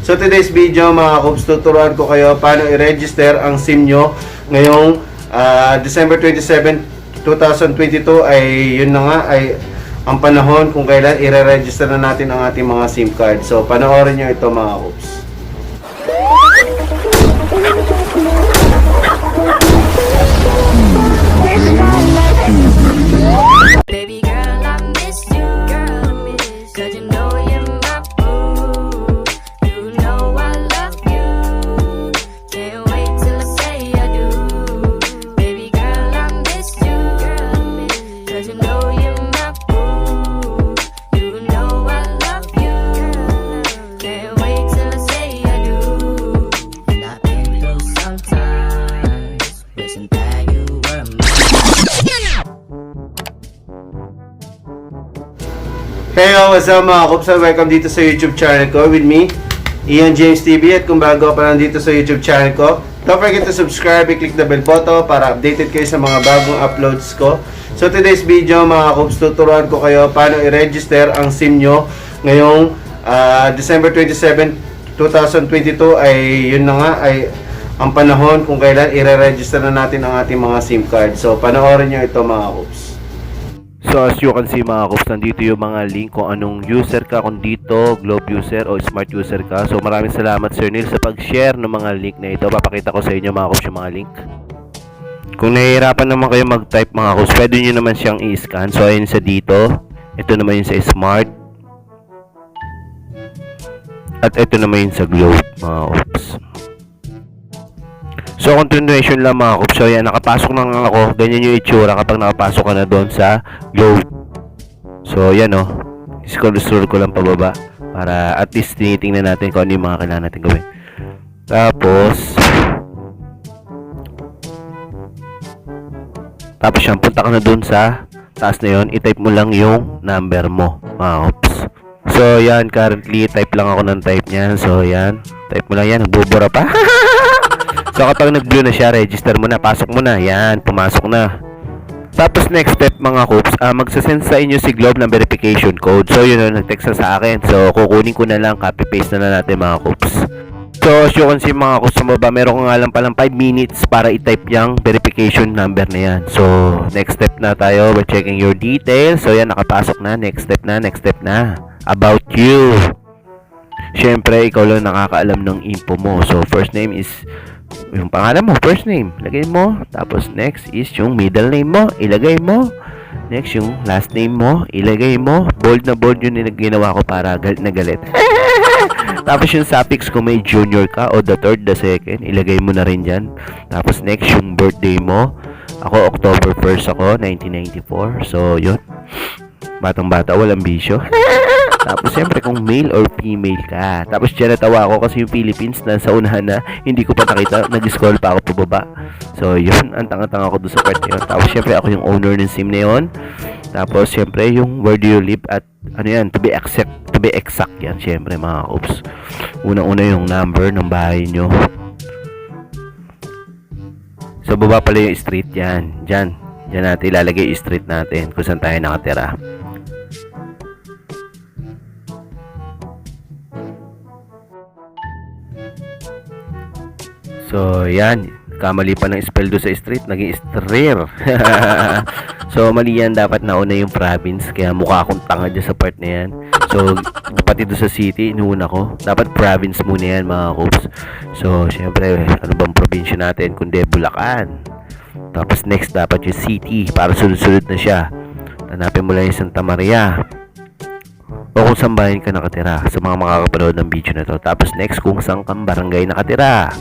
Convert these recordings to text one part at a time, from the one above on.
So today's video mga Kops, tuturuan ko kayo paano i-register ang SIM nyo ngayong December 27, 2022 ay yun na nga ay ang panahon kung kailan i-register na natin ang ating mga SIM card. So panoorin nyo ito mga Kops. Baby girl, I miss you, cause you know you're my boo. You know I love you, can't wait till I say I do. Baby girl, I miss you, cause you know you're my boo. You know I love you, can't wait till I say I do. And I've been through some times, wishing that you were mine. Hey, what's up mga Kops? Welcome dito sa YouTube channel ko with me, Ian James TV. At kung bago pa lang dito sa YouTube channel ko, don't forget to subscribe and click the bell button para updated kayo sa mga bagong uploads ko. So today's video mga Kops, tuturuan ko kayo paano i-register ang SIM nyo ngayong December 27, 2022 ay yun na nga ay ang panahon kung kailan i-register na natin ang ating mga SIM card. So panoorin nyo ito mga Kops. So as you can see mga Kops, nandito yung mga link kung anong user ka, kung dito Globe user o Smart user ka. So maraming salamat Sir Neil sa pag-share ng mga link na ito. Papakita ko sa inyo mga Kops yung mga link. Kung nahihirapan naman kayo mag-type mga Kops, pwede nyo naman siyang i-scan. So ayun sa dito, ito naman yung sa Smart, at ito naman yung sa Globe mga Kops. So continuation lang mga Kops. So yan, nakapasok na nga ako. Ganyan yung itsura kapag nakapasok ka na doon sa Globe. So yan o, scroll ko lang pababa para at least tinitingnan natin kung ano yung mga kailangan natin gawin. Tapos yan, punta ka na doon sa taas na yun. I-type mo lang yung number mo mga Kops. So yan, currently type lang ako ng type niyan. So yan, type mo lang yan. Nagbubura pa. So kapag nag-blue na siya, register mo na, pasok mo na. Yan, pumasok na. Tapos next step mga Kops, magsasend sa inyo si Globe ng verification code. So yun, nag-text na sa akin. So kukunin ko na lang, copy-paste na natin mga Kops. So as you can see mga Kops, sa baba, meron ko nga lang palang 5 minutes para i-type yung verification number na yan. So next step na tayo, we're checking your details. So yan, nakapasok na. Next step na. About you. Siyempre, ikaw lang nakakaalam ng info mo. So first name is yung pangalan mo, first name, lagay mo. Tapos next is yung middle name mo, ilagay mo. Next yung last name mo, ilagay mo. Bold na bold yun yung ginawa ko para galit na galit. Tapos yung suffix kung may junior ka o the third, the second, ilagay mo na rin dyan. Tapos next yung birthday mo. Ako October 1st ako, 1994. So yun, batang bata, walang bisyo. Tapos siyempre kung male or female ka. Tapos dyan natawa ako kasi yung Philippines nasa unahan na, hindi ko pa nakita, nag-scroll pa ako pababa. So yun, ang tanga-tanga ko doon sa part na yun. Tapos siyempre ako yung owner ng SIM na yun. Tapos siyempre yung where do you live at ano yan, to be exact yan siyempre mga Kops. Unang-una yung number ng bahay nyo. So baba pala yung street yan. Dyan natin ilalagay yung street natin kung saan tayo nakatira. So, yan. Kamali pa ng spell do sa street. Naging streer. So, mali yan. Dapat nauna yung province. Kaya mukha akong tanga dyan sa part na yan. So, pati do sa city, inuuna ko. Dapat province muna yan, mga Kops. So, syempre, ano bang probinsya natin? Kundi Bulacan. Tapos, next, dapat yung city. Para sunod-sunod na siya. Hanapin mo lang yung Santa Maria. O kung saan bayan ka nakatira. Sa mga makakapanood ng video na to. Tapos, next, kung saan kang barangay nakatira.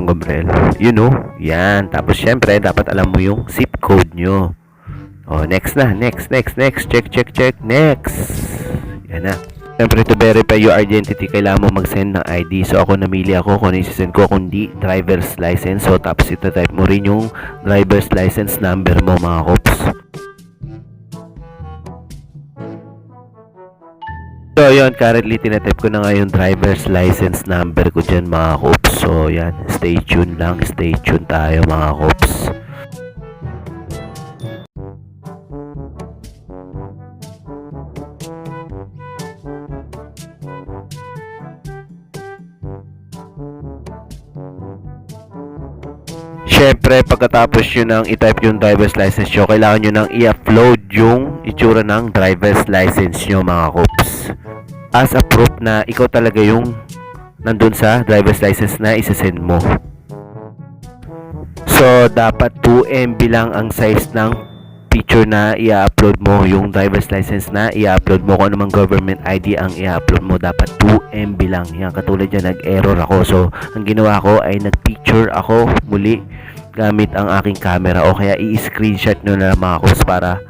Gabriel, you know, yan. Tapos syempre dapat alam mo yung zip code nyo. O next, check, next. Yan na. Syempre to verify your identity, kailangan mo mag-send ng ID. So ako namili ako kung ano yung send ko, kundi driver's license. So tapos ito-type mo rin yung driver's license number mo mga Kops. So yun, currently tinatype ko na nga yung driver's license number ko dyan mga Kops. So yan, stay tuned tayo mga Kops. syempre, pagkatapos nyo nang i-type yung driver's license nyo, kailangan nyo nang i-upload yung itsura ng driver's license nyo, mga kops. As a proof na ikaw talaga yung nandun sa driver's license na isasend mo. So, dapat 2 MB lang ang size ng picture na i-upload mo, yung driver's license na i-upload mo, kung anumang government ID ang i-upload mo, dapat 2 MB lang. Yan, katulad yan, nag-error ako. So, ang ginawa ko ay nag-picture ako muli gamit ang aking camera, o kaya i-screenshot nyo na mga kops para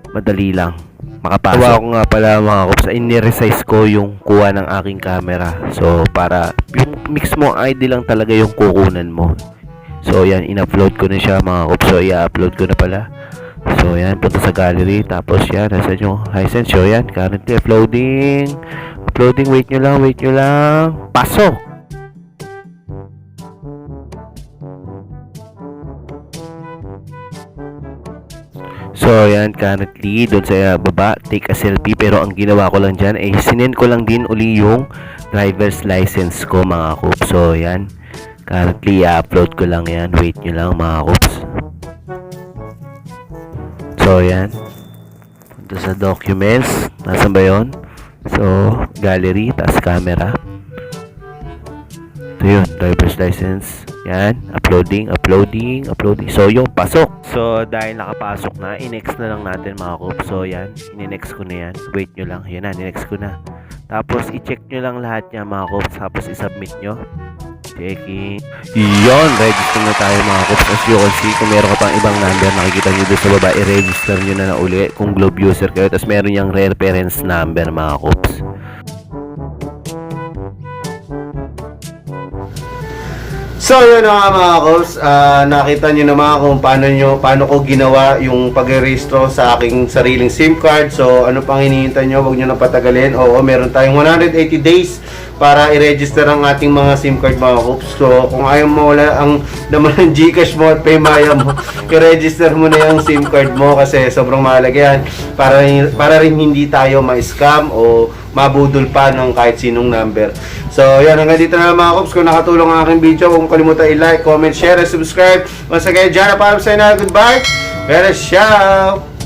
madali lang makapasok. Gawa ko nga pala mga kops, in-resize ko yung kuha ng aking camera. So, para yung mix mo ID lang talaga yung kukunan mo. So, yan, in-upload ko na siya mga kops. So, i-upload ko na pala. So, yan, punta sa gallery. Tapos, yan, nasa yung license. So, yan, currently uploading. Uploading, wait nyo lang. Pasok! So, yan, currently, doon sa baba, take a selfie. Pero, ang ginawa ko lang dyan, eh, sinend ko lang din uli yung driver's license ko, mga kops. So, yan, currently, i-upload ko lang yan. Wait nyo lang, mga kops. So, yan. Punta sa documents. Nasaan ba yun? So, gallery, tas camera. Ito yun, driver's license. Yan, uploading. So, yung pasok. So, dahil nakapasok na, i-next na lang natin mga kops. So, yan, in-next ko na yan. Wait nyo lang. Yan na, in-next ko na. Tapos, i-check nyo lang lahat niya mga kops. Tapos, i-submit nyo. Checking. Yun, register na tayo mga kops. As you can see, kung meron ka pang ibang number, nakikita nyo doon sa baba, i-register nyo na uli kung Globe user kayo. Tapos meron yung reference number mga kops. So yun na nga mga kops, nakita nyo naman kung paano ko ginawa yung pag-rehistro sa aking sariling SIM card. So ano pang hinihintay nyo, huwag nyo na patagalin. Oo, meron tayong 180 days para i-register ang ating mga SIM card mga kops. So kung ayaw mo wala ang naman ng Gcash mo at Paymaya mo, i-register mo na yung SIM card mo kasi sobrang mahalaga yan para rin hindi tayo ma-scam o mabudol pa ng kahit sinong number. So, yan. Hanggang dito na lang mga kops. Kung nakatulong ang aking video, huwag kalimutan i-like, comment, share, and subscribe. Once again, Jana, paalam sa'yo na. Goodbye. Better shout.